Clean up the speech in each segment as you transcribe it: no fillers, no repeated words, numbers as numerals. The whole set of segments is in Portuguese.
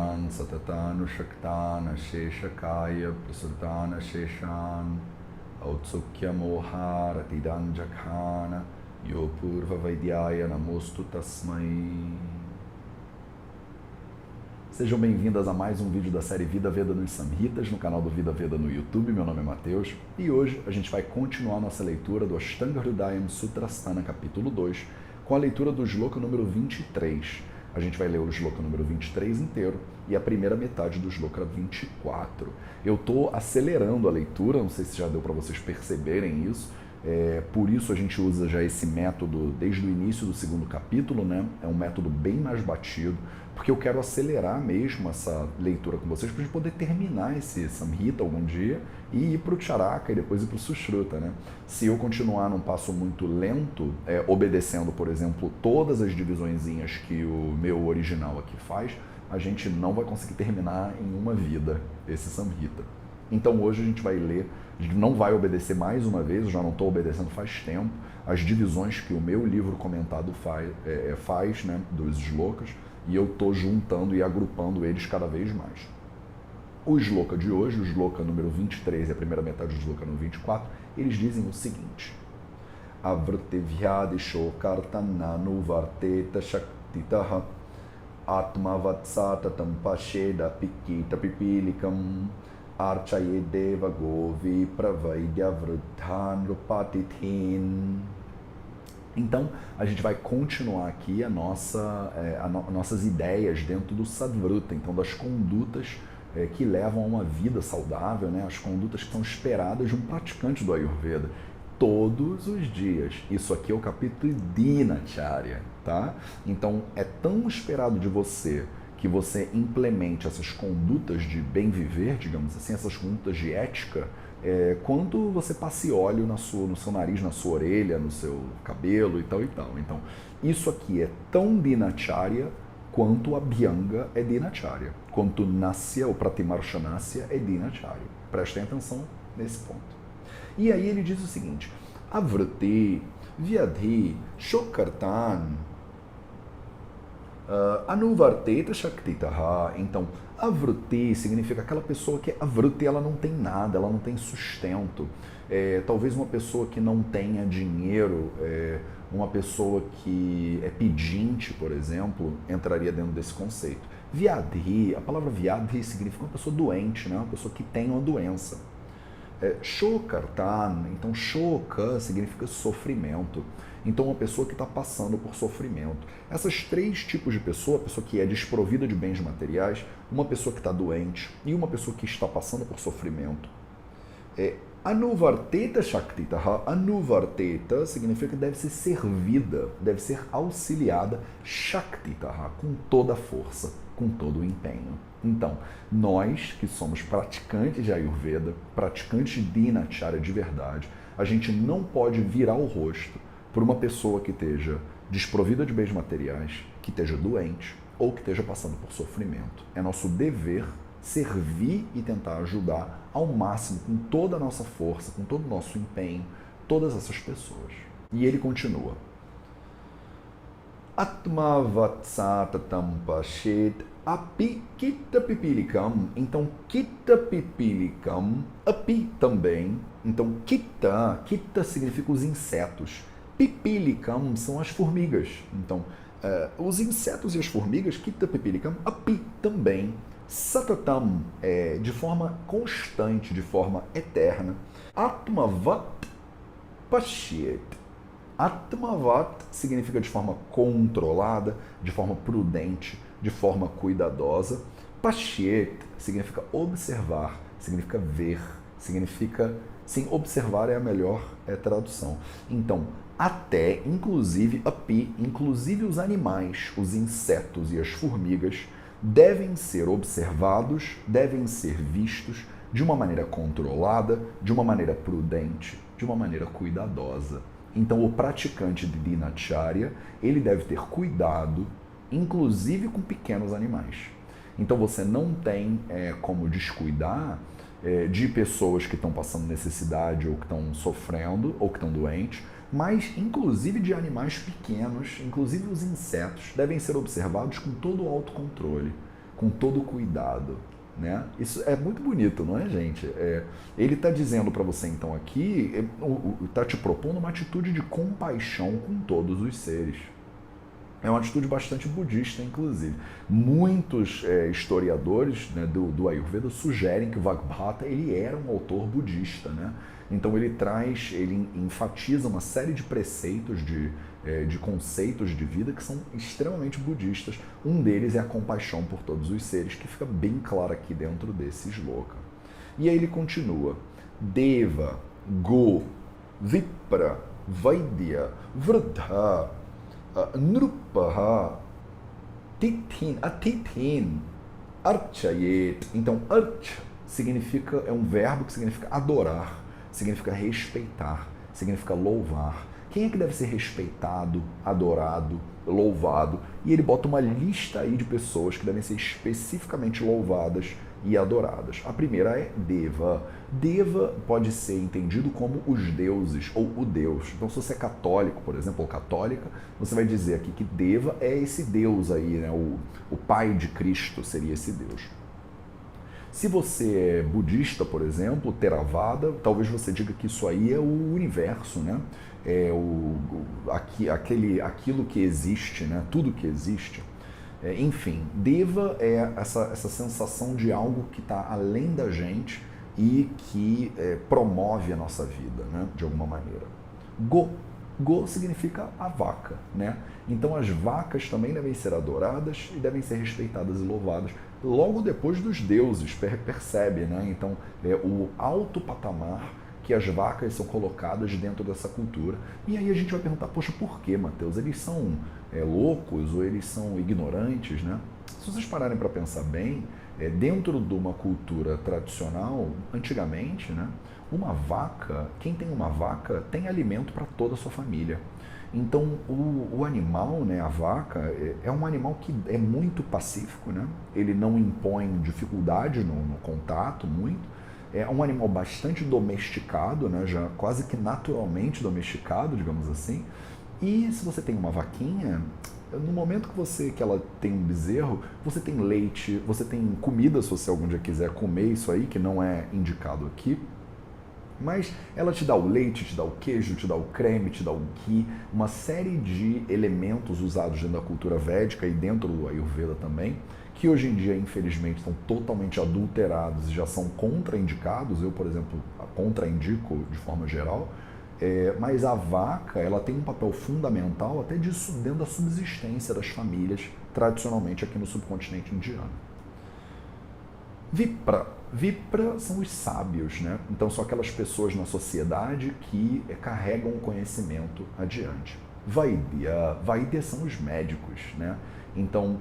Sheshan Satatanu Shaktana Sheshakaya Prasurtana Sheshan Autsukya Mohara Tidanjakhana Yopurva Vaidyaya Namostu Tasmai. Sejam bem-vindas a mais um vídeo da série Vida Veda nos Samhitas, no canal do Vida Veda no YouTube. Meu nome é Matheus e hoje a gente vai continuar nossa leitura do Ashtanga Hridayam Sutrasthana, capítulo 2, com a leitura do shloka número 23. A gente vai ler o shloka número 23 inteiro e a primeira metade do shloka 24. Eu estou acelerando a leitura, não sei se já deu para vocês perceberem isso. Por isso a gente usa já esse método desde o início do segundo capítulo, né? É um método bem mais batido, porque eu quero acelerar mesmo essa leitura com vocês para a gente poder terminar esse Samhita algum dia e ir para o Charaka e depois ir para o Sushruta, né? Se eu continuar num passo muito lento, obedecendo, por exemplo, todas as divisõezinhas que o meu original aqui faz, a gente não vai conseguir terminar em uma vida esse Samhita. Então hoje a gente vai ler, a gente não vai obedecer mais uma vez, eu já não estou obedecendo faz tempo, as divisões que o meu livro comentado faz, né, dos shlokas, e eu estou juntando e agrupando eles cada vez mais. O shloka de hoje, o shloka número 23 e a primeira metade do shloka número 24, eles dizem o seguinte: Avrityvyadisho kartananu varteta shaktitaha atmavatsatatam pasheda pikita pipilikam Archaye Deva Govi Pravaidya Vrudhan Rupatithin. Então, a gente vai continuar aqui nossas ideias dentro do Sadvruta, então das condutas que levam a uma vida saudável, né? As condutas que são esperadas de um praticante do Ayurveda todos os dias. Isso aqui é o capítulo Dinacharya, tá? Então, é tão esperado de você que você implemente essas condutas de bem viver, digamos assim, essas condutas de ética, quanto você passe óleo no seu nariz, na sua orelha, no seu cabelo e tal e tal. Então, isso aqui é tão dinacharya quanto a Abhyanga é dinacharya, quanto Nasya, ou Pratimarshanasya, é dinacharya. Prestem atenção nesse ponto. E aí ele diz o seguinte: Avrati, Vyadhi, Shokartan, Anuvarteta Shaktitaha. Então, avruti significa aquela pessoa que avruti, ela não tem nada, ela não tem sustento. Talvez uma pessoa que não tenha dinheiro, uma pessoa que é pedinte, por exemplo, entraria dentro desse conceito. Vyadhi, a palavra Vyadhi significa uma pessoa doente, né? Uma pessoa que tem uma doença. Shokartan, então Shoka significa sofrimento. Então, uma pessoa que está passando por sofrimento. Essas três tipos de pessoa, a pessoa que é desprovida de bens materiais, uma pessoa que está doente e uma pessoa que está passando por sofrimento. Anuvarteta Shaktitaha, Anuvarteta significa que deve ser servida, deve ser auxiliada, Shaktitaha, com toda a força, com todo o empenho. Então, nós que somos praticantes de Ayurveda, praticantes de Dinacharya de verdade, a gente não pode virar o rosto por uma pessoa que esteja desprovida de bens materiais, que esteja doente ou que esteja passando por sofrimento. É nosso dever servir e tentar ajudar ao máximo, com toda a nossa força, com todo o nosso empenho, todas essas pessoas. E ele continua. Atmavatsatatam pashet api kita pipilikam. Então, kita pipilikam, api também. Então, kita significa os insetos. Pipilikam são as formigas. Então, os insetos e as formigas, kita pipilikam, api também. Satatam, de forma constante, de forma eterna. Atmavat pashet. Atmavat significa de forma controlada, de forma prudente, de forma cuidadosa. Pashet significa observar, significa ver, significa... Sim, observar é a melhor tradução. Então, até, inclusive, api, inclusive os animais, os insetos e as formigas, devem ser observados, devem ser vistos de uma maneira controlada, de uma maneira prudente, de uma maneira cuidadosa. Então, o praticante de Dinacharya, ele deve ter cuidado, inclusive com pequenos animais. Então, você não tem como descuidar de pessoas que estão passando necessidade ou que estão sofrendo ou que estão doentes, mas inclusive de animais pequenos, inclusive os insetos, devem ser observados com todo o autocontrole, com todo cuidado. Né? Isso é muito bonito, não é, gente? Ele está dizendo para você, então, aqui, está te propondo uma atitude de compaixão com todos os seres. É uma atitude bastante budista, inclusive. Muitos historiadores, né, do Ayurveda sugerem que o Vagbhata ele era um autor budista. Né? Então ele enfatiza uma série de preceitos, de conceitos de vida que são extremamente budistas. Um deles é a compaixão por todos os seres, que fica bem claro aqui dentro desse shloka. E aí ele continua. Deva, Go, Vipra, Vaidya, Vruddha, Nrupaha, Atithin, Archayet. Então, Arch é um verbo que significa adorar, significa respeitar, significa louvar. Quem é que deve ser respeitado, adorado, louvado? E ele bota uma lista aí de pessoas que devem ser especificamente louvadas e adoradas. A primeira é Deva. Deva pode ser entendido como os deuses ou o Deus. Então, se você é católico, por exemplo, ou católica, você vai dizer aqui que Deva é esse Deus aí, né? O Pai de Cristo seria esse Deus. Se você é budista, por exemplo, Theravada, talvez você diga que isso aí é o universo, né? É aquilo que existe, né? Tudo que existe. Enfim, Deva é essa sensação de algo que está além da gente e que promove a nossa vida, né? De alguma maneira. Go significa a vaca, né? Então as vacas também devem ser adoradas e devem ser respeitadas e louvadas logo depois dos deuses, percebe, né? Então o alto patamar que as vacas são colocadas dentro dessa cultura. E aí a gente vai perguntar, poxa, por que, Mateus? Eles são loucos ou eles são ignorantes, né? Se vocês pararem para pensar bem, dentro de uma cultura tradicional, antigamente, né? Uma vaca, quem tem uma vaca, tem alimento para toda a sua família. Então, o animal, né, a vaca, é um animal que é muito pacífico, né? Ele não impõe dificuldade no contato muito. É um animal bastante domesticado, né? Já quase que naturalmente domesticado, digamos assim. E se você tem uma vaquinha, no momento que ela tem um bezerro, você tem leite, você tem comida, se você algum dia quiser comer isso aí, que não é indicado aqui. Mas ela te dá o leite, te dá o queijo, te dá o creme, te dá o ghee, uma série de elementos usados dentro da cultura védica e dentro do Ayurveda também, que hoje em dia, infelizmente, estão totalmente adulterados e já são contraindicados. Eu, por exemplo, contraindico de forma geral. Mas a vaca, ela tem um papel fundamental até disso dentro da subsistência das famílias, tradicionalmente aqui no subcontinente indiano. Vipra são os sábios, né? Então são aquelas pessoas na sociedade que carregam o conhecimento adiante. Vaidya são os médicos, né? Então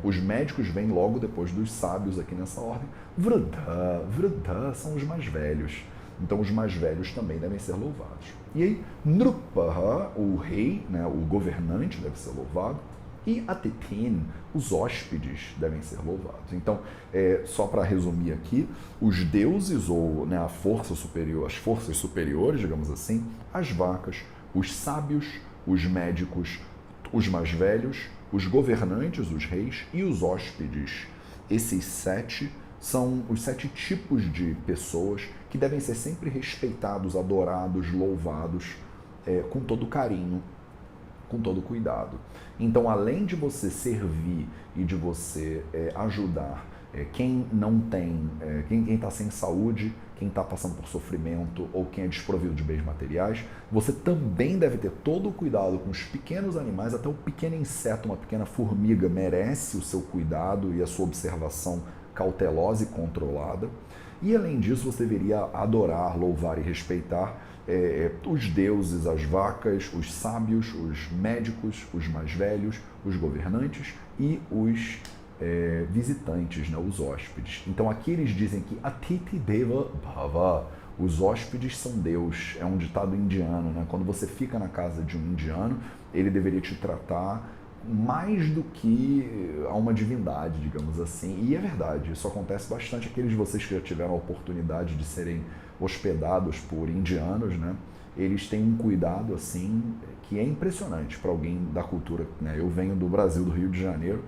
os médicos vêm logo depois dos sábios aqui nessa ordem. Vruddha são os mais velhos. Então os mais velhos também devem ser louvados. E aí, Nrupaha, o rei, né, o governante deve ser louvado. E Atithin, os hóspedes, devem ser louvados. Então, só para resumir aqui, os deuses ou, né, a força superior, as forças superiores, digamos assim, as vacas, os sábios, os médicos, os mais velhos, os governantes, os reis e os hóspedes. Esses 7 são os 7 tipos de pessoas que devem ser sempre respeitados, adorados, louvados, com todo carinho, com todo cuidado. Então, além de você servir e de você ajudar quem não tem, quem está sem saúde, quem está passando por sofrimento ou quem é desprovido de bens materiais, você também deve ter todo o cuidado com os pequenos animais, até o pequeno inseto, uma pequena formiga merece o seu cuidado e a sua observação cautelosa e controlada. E além disso, você deveria adorar, louvar e respeitar os deuses, as vacas, os sábios, os médicos, os mais velhos, os governantes e os visitantes, né, os hóspedes. Então aqui eles dizem que Atiti Deva Bhava, os hóspedes são Deus, é um ditado indiano, né? Quando você fica na casa de um indiano, ele deveria te tratar mais do que a uma divindade, digamos assim. E é verdade, isso acontece bastante. Aqueles de vocês que já tiveram a oportunidade de serem hospedados por indianos, né? Eles têm um cuidado assim que é impressionante para alguém da cultura, né? Eu venho do Brasil, do Rio de Janeiro,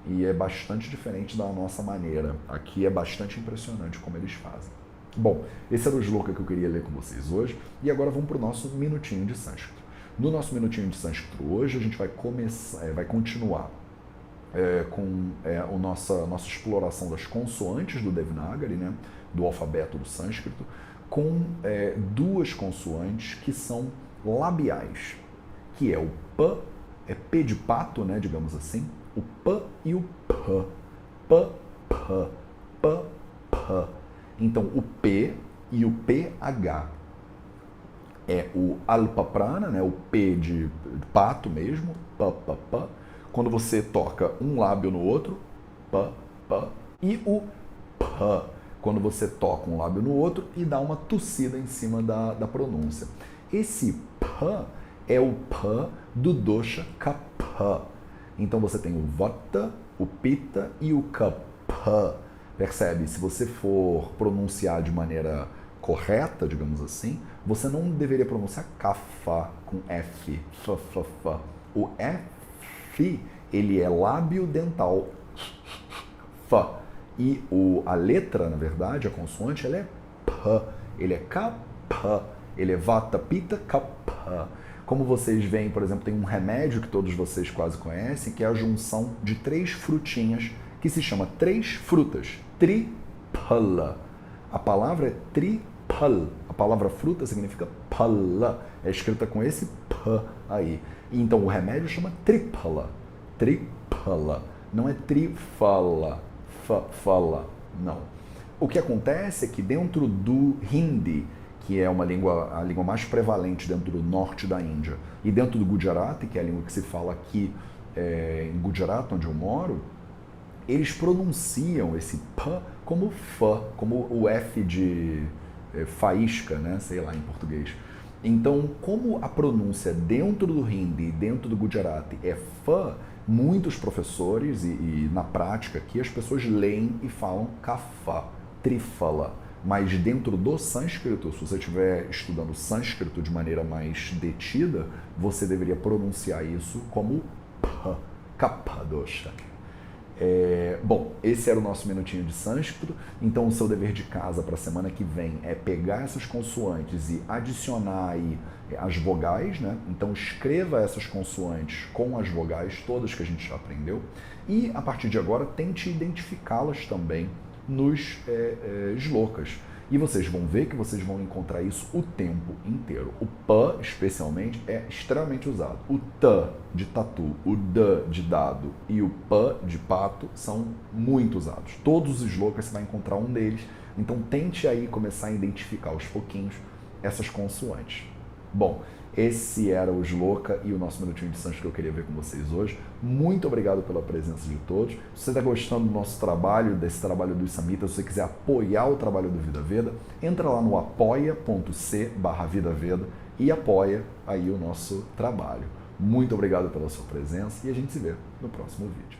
e é bastante diferente da nossa maneira. Aqui é bastante impressionante como eles fazem. Bom, esse era o shloka que eu queria ler com vocês hoje, e agora vamos para o nosso minutinho de sânscrito. No nosso minutinho de sânscrito hoje, a gente vai continuar com a nossa exploração das consoantes do Devanagari, né, do alfabeto do sânscrito, com duas consoantes que são labiais, que é o P, é P de pato, né, digamos assim, o P e o P. P, P, P, P. Então, o P e o PH é o alpaprana, né, o P de pato mesmo, P, P, P. Quando você toca um lábio no outro, P, P. E o P, quando você toca um lábio no outro e dá uma tossida em cima da pronúncia. Esse P é o P do dosha Kapha. Então você tem o Vata, o Pitta e o Kapha. Percebe? Se você for pronunciar de maneira correta, digamos assim, você não deveria pronunciar Kapha com F. F, F, F. O F, ele é lábio dental. F. E a letra, na verdade, a consoante, ela é P. Ele é Kapha. Ele é Vata, Pitta, Kapha. Como vocês veem, por exemplo, tem um remédio que todos vocês quase conhecem, que é a junção de 3 frutinhas, que se chama 3 frutas. Triphala. A palavra é tripal. A palavra fruta significa pala. É escrita com esse P aí. Então o remédio chama triphala. Triphala. Não é trifala. Fala. Não. O que acontece é que dentro do Hindi, que é a língua mais prevalente dentro do norte da Índia, e dentro do Gujarati, que é a língua que se fala aqui em Gujarat, onde eu moro, eles pronunciam esse P como F, como o F de faísca, né? Sei lá, em português. Então, como a pronúncia dentro do Hindi e dentro do Gujarati é F, muitos professores, e na prática aqui, as pessoas leem e falam Kapha, trifala. Mas dentro do sânscrito, se você estiver estudando sânscrito de maneira mais detida, você deveria pronunciar isso como P, Kappadosha. Bom, esse era o nosso minutinho de sânscrito. Então o seu dever de casa para a semana que vem é pegar essas consoantes e adicionar aí as vogais, né? Então escreva essas consoantes com as vogais, todas que a gente já aprendeu, e a partir de agora tente identificá-las também nos shlokas. E vocês vão ver que vocês vão encontrar isso o tempo inteiro. O P, especialmente, é extremamente usado. O T de tatu, o D de dado e o P de pato são muito usados. Todos os shlokas você vai encontrar um deles. Então tente aí começar a identificar aos pouquinhos essas consoantes. Bom, esse era o shloka e o nosso minutinho de sânscrito que eu queria ver com vocês hoje. Muito obrigado pela presença de todos. Se você está gostando do nosso trabalho, desse trabalho dos Samhitas, se você quiser apoiar o trabalho do Vida Veda, entra lá no apoia.c/VidaVeda e apoia aí o nosso trabalho. Muito obrigado pela sua presença e a gente se vê no próximo vídeo.